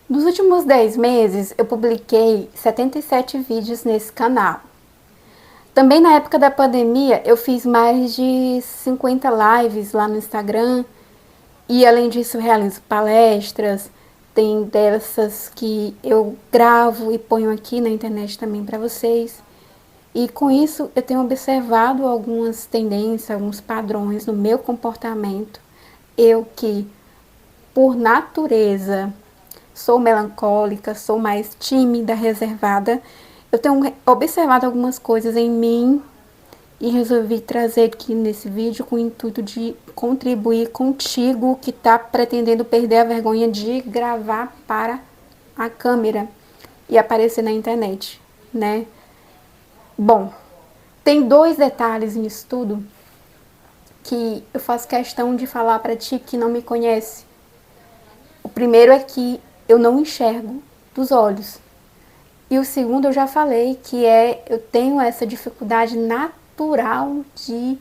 Nos últimos 10 meses, eu publiquei 77 vídeos nesse canal. Também na época da pandemia, eu fiz mais de 50 lives lá no Instagram. E além disso, realizo palestras. Tem dessas que eu gravo e ponho aqui na internet também para vocês. E com isso, eu tenho observado algumas tendências, alguns padrões no meu comportamento. Eu que, por natureza, sou melancólica, sou mais tímida, reservada. Eu tenho observado algumas coisas em mim e resolvi trazer aqui nesse vídeo com o intuito de contribuir contigo que está pretendendo perder a vergonha de gravar para a câmera e aparecer na internet, né? Bom, tem dois detalhes nisso tudo que eu faço questão de falar para ti que não me conhece. O primeiro é que eu não enxergo dos olhos. E o segundo eu já falei, que eu tenho essa dificuldade natural de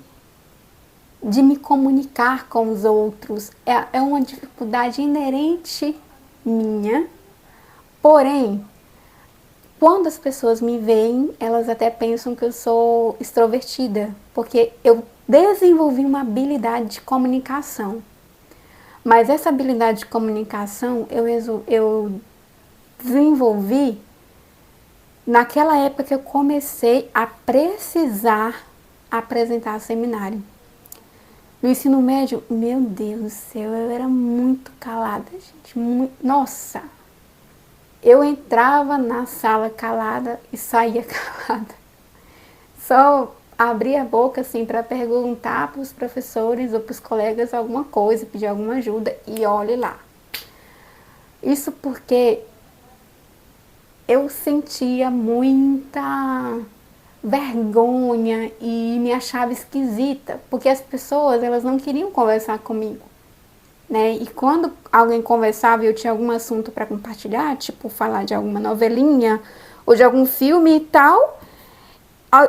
me comunicar com os outros. É uma dificuldade inerente minha. Porém, quando as pessoas me veem, elas até pensam que eu sou extrovertida, porque eu desenvolvi uma habilidade de comunicação. Mas essa habilidade de comunicação eu desenvolvi naquela época que eu comecei a precisar apresentar seminário. No ensino médio, meu Deus do céu, eu era muito calada, gente. Nossa! Eu entrava na sala calada e saía calada. Só abria a boca assim para perguntar para os professores ou para os colegas alguma coisa, pedir alguma ajuda e olhe lá. Isso porque eu sentia muita vergonha e me achava esquisita, porque as pessoas elas não queriam conversar comigo, né? E quando alguém conversava e eu tinha algum assunto para compartilhar, tipo falar de alguma novelinha ou de algum filme e tal,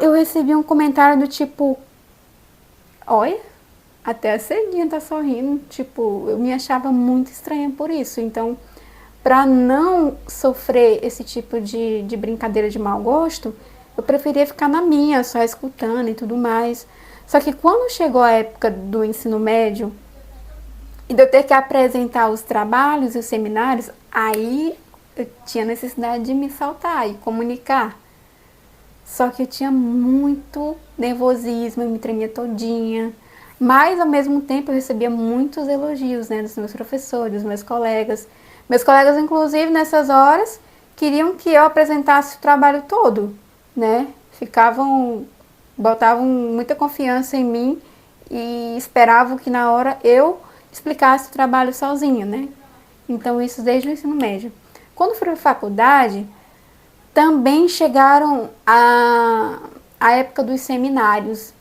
eu recebia um comentário do tipo: olha, até a ceguinha tá sorrindo. Tipo, eu me achava muito estranha por isso. Então, para não sofrer esse tipo de brincadeira de mau gosto, eu preferia ficar na minha, só escutando e tudo mais. Só que quando chegou a época do ensino médio e de eu ter que apresentar os trabalhos e os seminários, aí eu tinha necessidade de me soltar e comunicar. Só que eu tinha muito nervosismo, eu me tremia todinha. Mas, ao mesmo tempo, eu recebia muitos elogios, né, dos meus professores, dos meus colegas. Meus colegas, inclusive, nessas horas, queriam que eu apresentasse o trabalho todo, né? Botavam muita confiança em mim e esperavam que na hora eu explicasse o trabalho sozinha, né? Então, isso desde o ensino médio. Quando fui para a faculdade, também chegaram a época dos seminários.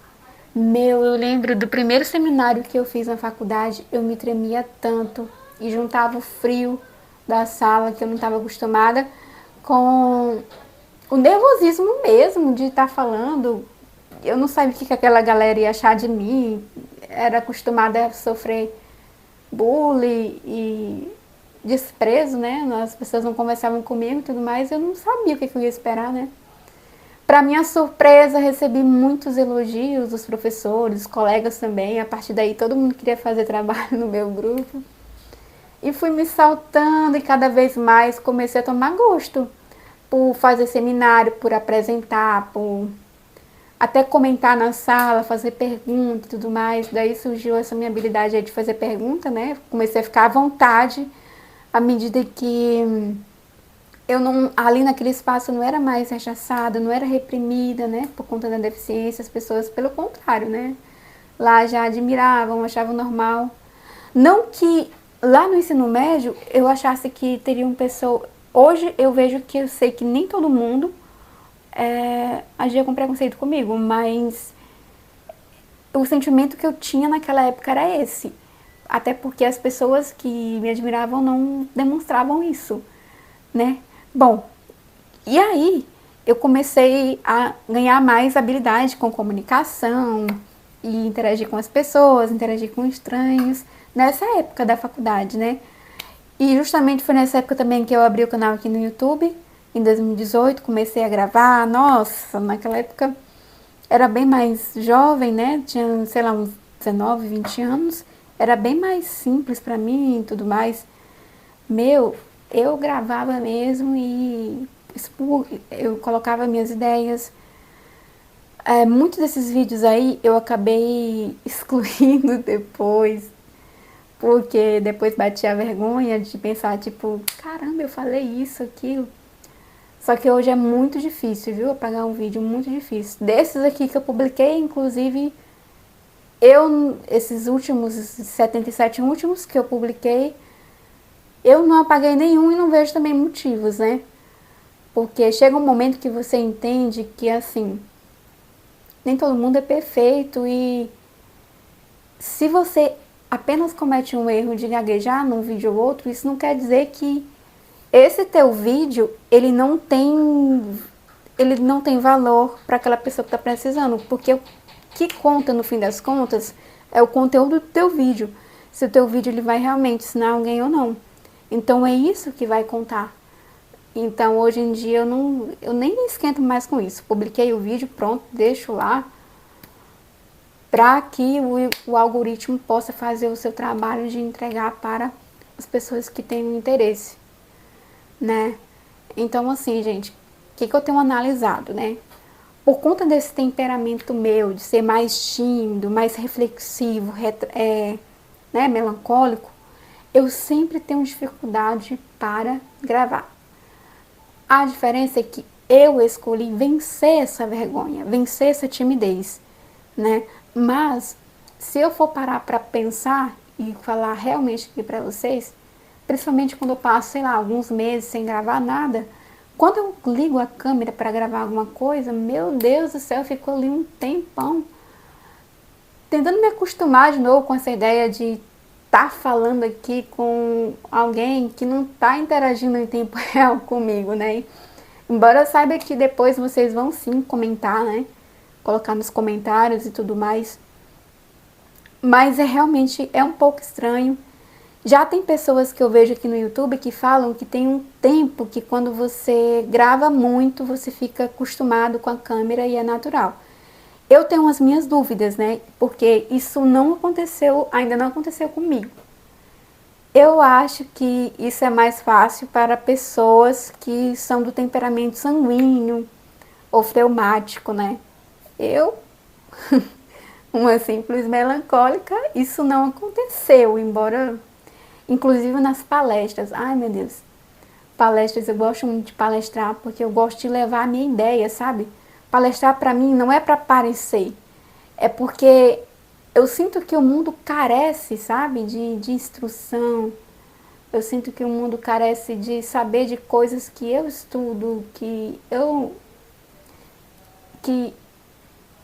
Eu lembro do primeiro seminário que eu fiz na faculdade, eu me tremia tanto e juntava o frio da sala, que eu não estava acostumada, com o nervosismo mesmo de estar falando. Eu não sabia o que aquela galera ia achar de mim, era acostumada a sofrer bullying e desprezo, né? As pessoas não conversavam comigo e tudo mais, eu não sabia o que eu ia esperar, né? Para minha surpresa, recebi muitos elogios dos professores, dos colegas também. A partir daí, todo mundo queria fazer trabalho no meu grupo. E fui me saltando e cada vez mais comecei a tomar gosto por fazer seminário, por apresentar, por até comentar na sala, fazer pergunta e tudo mais. Daí surgiu essa minha habilidade de fazer pergunta, né? Comecei a ficar à vontade à medida que eu não, ali naquele espaço eu não era mais rechaçada, não era reprimida, né, por conta da deficiência. As pessoas, pelo contrário, né, lá já admiravam, achavam normal. Não que lá no ensino médio eu achasse que teriam pessoas. Hoje eu vejo que eu sei que nem todo mundo agia com preconceito comigo, mas o sentimento que eu tinha naquela época era esse. Até porque as pessoas que me admiravam não demonstravam isso, né? Bom, e aí eu comecei a ganhar mais habilidade com comunicação e interagir com as pessoas, interagir com estranhos, nessa época da faculdade, né? E justamente foi nessa época também que eu abri o canal aqui no YouTube, em 2018, comecei a gravar. Nossa, naquela época era bem mais jovem, né? Tinha, sei lá, uns 19, 20 anos. Era bem mais simples pra mim e tudo mais. Meu, eu gravava mesmo e eu colocava minhas ideias. Muitos desses vídeos aí eu acabei excluindo depois, porque depois batia a vergonha de pensar, tipo, caramba, eu falei isso, aquilo. Só que hoje é muito difícil, viu? Apagar um vídeo, muito difícil. Desses aqui que eu publiquei, inclusive, esses últimos, 77 últimos que eu publiquei, eu não apaguei nenhum e não vejo também motivos, né? Porque chega um momento que você entende que, assim, nem todo mundo é perfeito e se você apenas comete um erro de gaguejar num vídeo ou outro, isso não quer dizer que esse teu vídeo, ele não tem valor para aquela pessoa que está precisando, porque o que conta no fim das contas é o conteúdo do teu vídeo, se o teu vídeo ele vai realmente ensinar alguém ou não. Então é isso que vai contar. Então hoje em dia eu nem me esquento mais com isso. Publiquei o vídeo, pronto, deixo lá para que o algoritmo possa fazer o seu trabalho de entregar para as pessoas que têm interesse, né? Então assim, gente, o que eu tenho analisado, né? Por conta desse temperamento meu, de ser mais tímido, mais reflexivo, né, melancólico, eu sempre tenho dificuldade para gravar. A diferença é que eu escolhi vencer essa vergonha, vencer essa timidez, né? Mas se eu for parar para pensar e falar realmente aqui para vocês, principalmente quando eu passo, sei lá, alguns meses sem gravar nada, quando eu ligo a câmera para gravar alguma coisa, meu Deus do céu, eu fico ali um tempão tentando me acostumar de novo com essa ideia de estar falando aqui com alguém que não está interagindo em tempo real comigo, né? Embora eu saiba que depois vocês vão sim comentar, né? Colocar nos comentários e tudo mais. Mas realmente é um pouco estranho. Já tem pessoas que eu vejo aqui no YouTube que falam que tem um tempo que quando você grava muito, você fica acostumado com a câmera e é natural. Eu tenho as minhas dúvidas, né? Porque isso não aconteceu, ainda não aconteceu comigo. Eu acho que isso é mais fácil para pessoas que são do temperamento sanguíneo ou fleumático, né? Eu, uma simples melancólica, isso não aconteceu, embora, inclusive nas palestras, ai meu Deus, palestras, eu gosto muito de palestrar porque eu gosto de levar a minha ideia, sabe? Palestrar para mim não é para parecer, é porque eu sinto que o mundo carece, sabe, de instrução. Eu sinto que o mundo carece de saber de coisas que eu estudo, que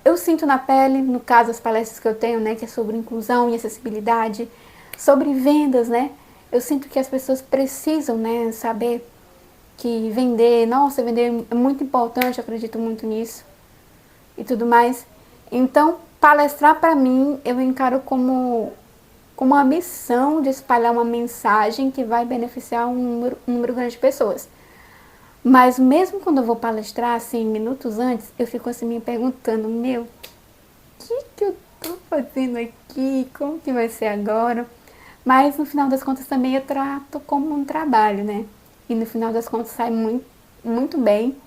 eu sinto na pele, no caso as palestras que eu tenho, né, que é sobre inclusão e acessibilidade, sobre vendas, né? Eu sinto que as pessoas precisam, né, saber que vender, nossa, vender é muito importante, eu acredito muito nisso e tudo mais. Então, palestrar para mim, eu encaro como uma missão de espalhar uma mensagem que vai beneficiar um número grande de pessoas. Mas mesmo quando eu vou palestrar, assim, minutos antes, eu fico assim me perguntando, meu, o que eu tô fazendo aqui? Como que vai ser agora? Mas no final das contas também eu trato como um trabalho, né? E no final das contas sai muito, muito bem,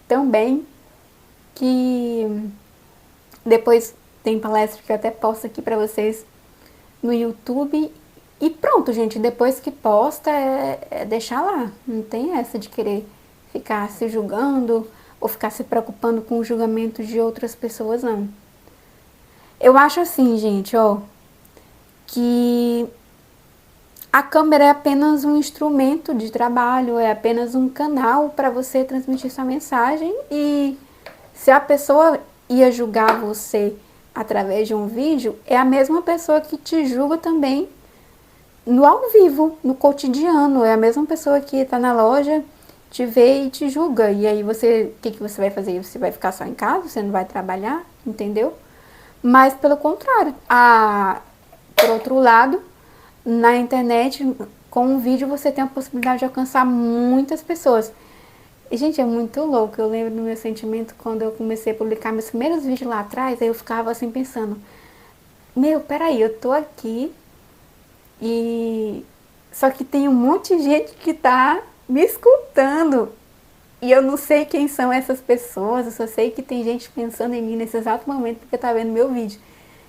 tão bem, que depois tem palestra que eu até posto aqui pra vocês no YouTube. E pronto, gente, depois que posta é deixar lá. Não tem essa de querer ficar se julgando ou ficar se preocupando com o julgamento de outras pessoas, não. Eu acho assim, gente, ó, que a câmera é apenas um instrumento de trabalho, é apenas um canal para você transmitir sua mensagem e se a pessoa ia julgar você através de um vídeo, é a mesma pessoa que te julga também no ao vivo, no cotidiano, é a mesma pessoa que está na loja, te vê e te julga, e aí você, o que você vai fazer? Você vai ficar só em casa, você não vai trabalhar, entendeu? Mas pelo contrário, por outro lado, na internet, com um vídeo você tem a possibilidade de alcançar muitas pessoas. E, gente, é muito louco. Eu lembro do meu sentimento quando eu comecei a publicar meus primeiros vídeos lá atrás, aí eu ficava assim pensando, meu, peraí, eu tô aqui e só que tem um monte de gente que tá me escutando e eu não sei quem são essas pessoas, eu só sei que tem gente pensando em mim nesse exato momento porque tá vendo meu vídeo.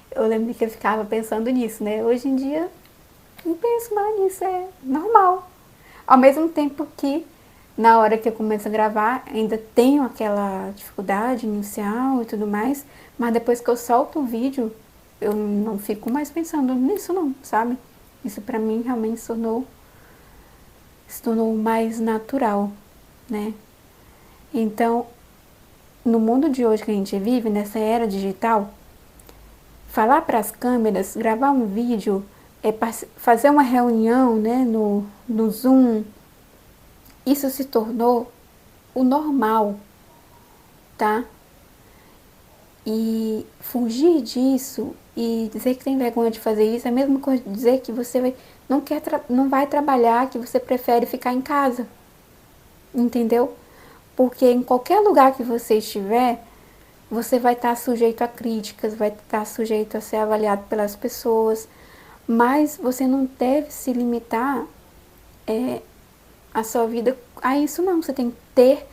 Eu lembro que eu ficava pensando nisso, né? Hoje em dia, não penso mais nisso, é normal. Ao mesmo tempo que, na hora que eu começo a gravar, ainda tenho aquela dificuldade inicial e tudo mais, mas depois que eu solto o vídeo, eu não fico mais pensando nisso não, sabe? Isso pra mim realmente se tornou mais natural, né? Então, no mundo de hoje que a gente vive, nessa era digital, falar para as câmeras, gravar um vídeo, fazer uma reunião, né, no Zoom, isso se tornou o normal, tá? E fugir disso e dizer que tem vergonha de fazer isso é a mesma coisa de dizer que você não vai trabalhar, que você prefere ficar em casa, entendeu? Porque em qualquer lugar que você estiver, você vai estar sujeito a críticas, vai estar sujeito a ser avaliado pelas pessoas, mas você não deve se limitar a sua vida a isso não. Você tem que ter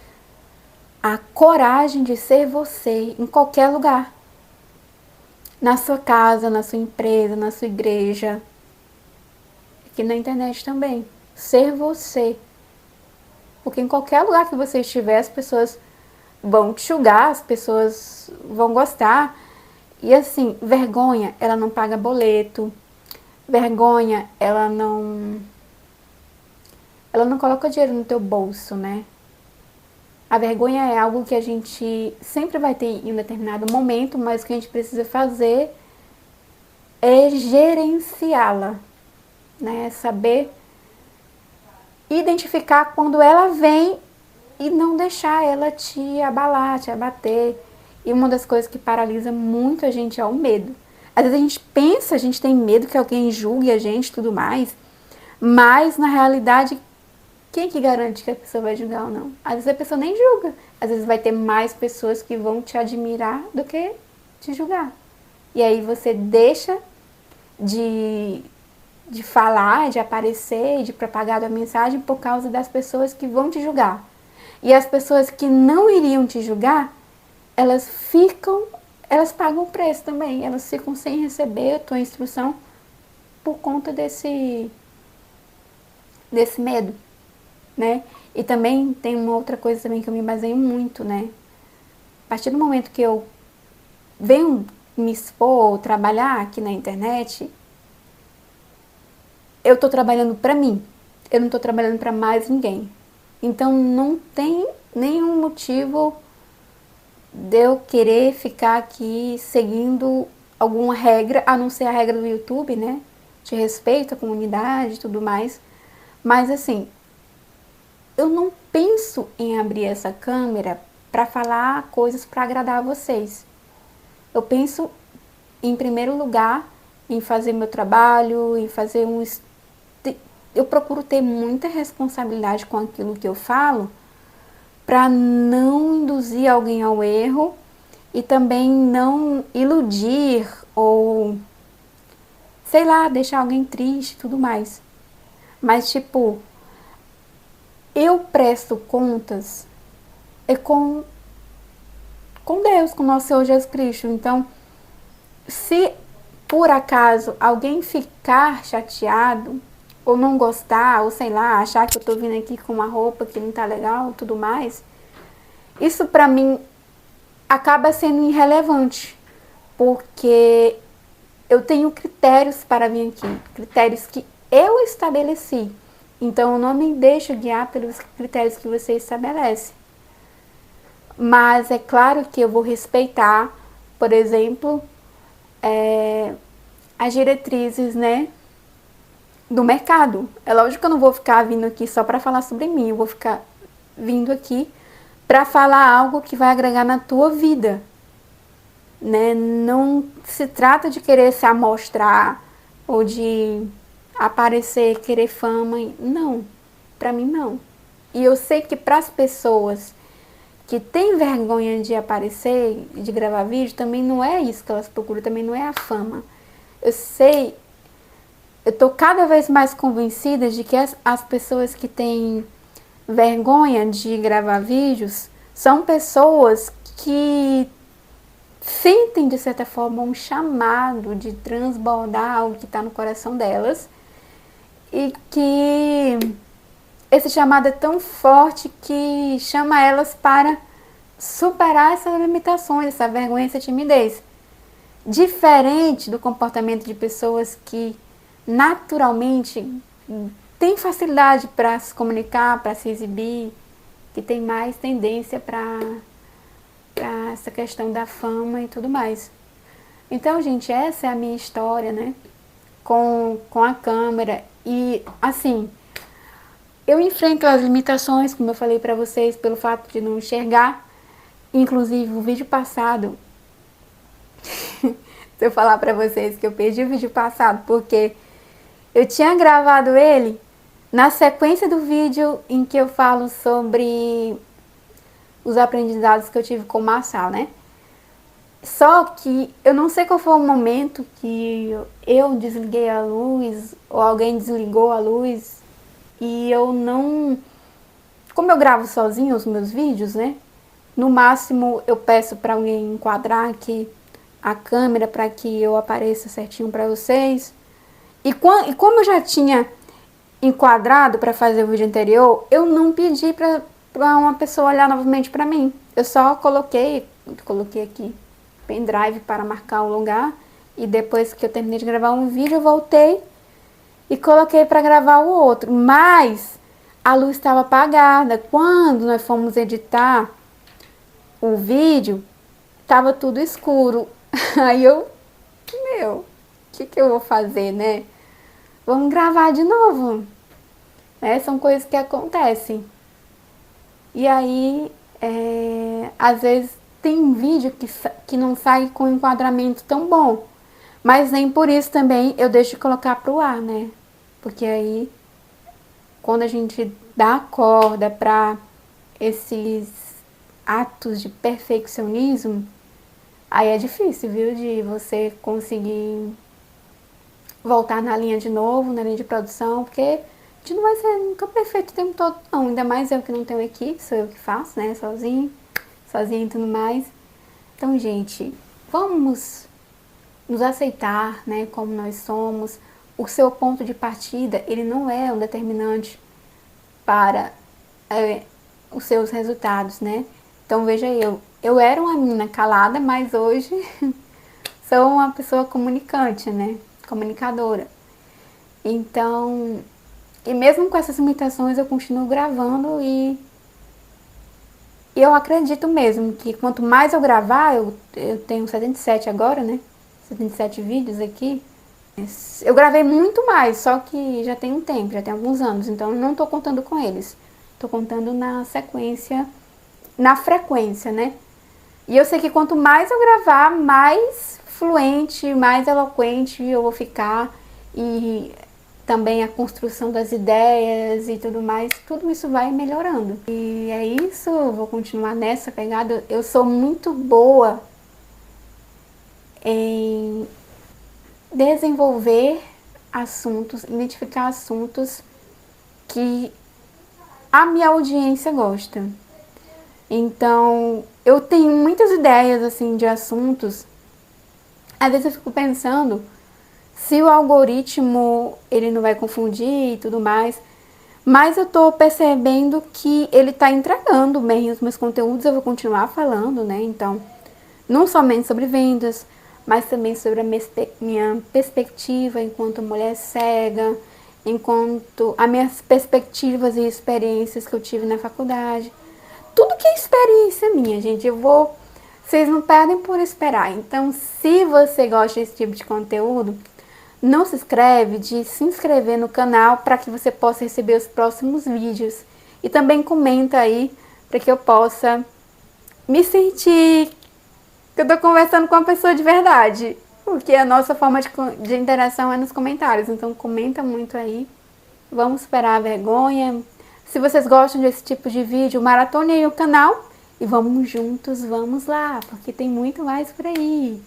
a coragem de ser você em qualquer lugar. Na sua casa, na sua empresa, na sua igreja, aqui na internet também. Ser você. Porque em qualquer lugar que você estiver, as pessoas vão te julgar, as pessoas vão gostar. E assim, vergonha, ela não paga boleto. Vergonha, ela não coloca dinheiro no teu bolso, né? A vergonha é algo que a gente sempre vai ter em um determinado momento, mas o que a gente precisa fazer é gerenciá-la, né? Saber identificar quando ela vem e não deixar ela te abalar, te abater. E uma das coisas que paralisa muito a gente é o medo. Às vezes a gente pensa, a gente tem medo que alguém julgue a gente e tudo mais, mas na realidade, quem que garante que a pessoa vai julgar ou não? Às vezes a pessoa nem julga. Às vezes vai ter mais pessoas que vão te admirar do que te julgar. E aí você deixa de falar, de aparecer, de propagar a mensagem por causa das pessoas que vão te julgar. E as pessoas que não iriam te julgar, elas pagam o preço também. Elas ficam sem receber a tua instrução por conta desse medo, né? E também tem uma outra coisa também que eu me baseio muito, né? A partir do momento que eu venho me expor ou trabalhar aqui na internet, eu estou trabalhando para mim. Eu não estou trabalhando para mais ninguém. Então não tem nenhum motivo de eu querer ficar aqui seguindo alguma regra, a não ser a regra do YouTube, né? De respeito à comunidade e tudo mais. Mas assim, eu não penso em abrir essa câmera para falar coisas para agradar vocês. Eu penso, em primeiro lugar, em fazer meu trabalho, em fazer eu procuro ter muita responsabilidade com aquilo que eu falo para não induzir alguém ao erro e também não iludir ou, sei lá, deixar alguém triste e tudo mais. Mas, tipo, eu presto contas com Deus, com nosso Senhor Jesus Cristo. Então, se por acaso alguém ficar chateado ou não gostar, ou sei lá, achar que eu tô vindo aqui com uma roupa que não tá legal, tudo mais, isso pra mim acaba sendo irrelevante, porque eu tenho critérios para vir aqui, critérios que eu estabeleci. Então eu não me deixo guiar pelos critérios que você estabelece. Mas é claro que eu vou respeitar, por exemplo, as diretrizes, né, do mercado. É lógico que eu não vou ficar vindo aqui só para falar sobre mim, eu vou ficar vindo aqui para falar algo que vai agregar na tua vida, né? Não se trata de querer se amostrar ou de aparecer, querer fama. Não, pra mim não. E eu sei que para as pessoas que têm vergonha de aparecer, de gravar vídeo, também não é isso que elas procuram, também não é a fama. Eu sei, eu tô cada vez mais convencida de que as pessoas que têm vergonha de gravar vídeos são pessoas que sentem, de certa forma, um chamado de transbordar algo que está no coração delas e que esse chamado é tão forte que chama elas para superar essas limitações, essa vergonha, essa timidez. Diferente do comportamento de pessoas que naturalmente têm facilidade para se comunicar, para se exibir, que tem mais tendência para essa questão da fama e tudo mais. Então, gente, essa é a minha história, né? Com a câmera. E, assim, eu enfrento as limitações, como eu falei pra vocês, pelo fato de não enxergar. Inclusive, o vídeo passado, se eu falar pra vocês que eu perdi o vídeo passado, porque eu tinha gravado ele na sequência do vídeo em que eu falo sobre os aprendizados que eu tive com o Marçal, né? Só que eu não sei qual foi o momento que eu desliguei a luz, ou alguém desligou a luz, e eu não... Como eu gravo sozinho os meus vídeos, né? No máximo eu peço para alguém enquadrar aqui a câmera para que eu apareça certinho para vocês. E como eu já tinha enquadrado para fazer o vídeo anterior, eu não pedi para uma pessoa olhar novamente para mim. Eu só coloquei aqui pendrive para marcar o lugar, e depois que eu terminei de gravar um vídeo eu voltei e coloquei para gravar o outro, mas a luz estava apagada. Quando nós fomos editar o vídeo, estava tudo escuro. Aí o que eu vou fazer, né? Vamos gravar de novo. São coisas que acontecem. E aí, às vezes tem vídeo que não sai com um enquadramento tão bom. Mas nem por isso também eu deixo de colocar pro ar, né? Porque aí, quando a gente dá corda para esses atos de perfeccionismo, aí é difícil, viu? De você conseguir voltar na linha de novo, na linha de produção, porque a gente não vai ser nunca perfeito o tempo todo, não. Ainda mais eu que não tenho equipe, sou eu que faço, né? Sozinha e tudo mais. Então, gente, vamos nos aceitar, né? Como nós somos. O seu ponto de partida, ele não é um determinante para os seus resultados, né? Então, veja eu era uma menina calada, mas hoje sou uma pessoa comunicante, né? Comunicadora. Então, e mesmo com essas limitações, eu continuo gravando e eu acredito mesmo que quanto mais eu gravar, eu tenho 77 agora, né? 77 vídeos aqui. Eu gravei muito mais, só que já tem um tempo, já tem alguns anos, então não tô contando com eles. Tô contando na sequência, na frequência, né? E eu sei que quanto mais eu gravar, mais fluente, mais eloquente eu vou ficar. E também a construção das ideias e tudo mais, tudo isso vai melhorando. E é isso, eu vou continuar nessa pegada. Eu sou muito boa em desenvolver assuntos, identificar assuntos que a minha audiência gosta. Então, eu tenho muitas ideias assim de assuntos. Às vezes eu fico pensando se o algoritmo ele não vai confundir e tudo mais, mas eu tô percebendo que ele tá entregando bem os meus conteúdos. Eu vou continuar falando, né? Então, não somente sobre vendas, mas também sobre a minha perspectiva enquanto mulher cega, enquanto as minhas perspectivas e experiências que eu tive na faculdade. Tudo que é experiência minha, gente, vocês não perdem por esperar. Então, se você gosta desse tipo de conteúdo, não se esquece de se inscrever no canal para que você possa receber os próximos vídeos. E também comenta aí para que eu possa me sentir que eu tô conversando com uma pessoa de verdade. Porque a nossa forma de interação é nos comentários. Então comenta muito aí. Vamos superar a vergonha. Se vocês gostam desse tipo de vídeo, maratone aí o canal. E vamos juntos, vamos lá. Porque tem muito mais por aí.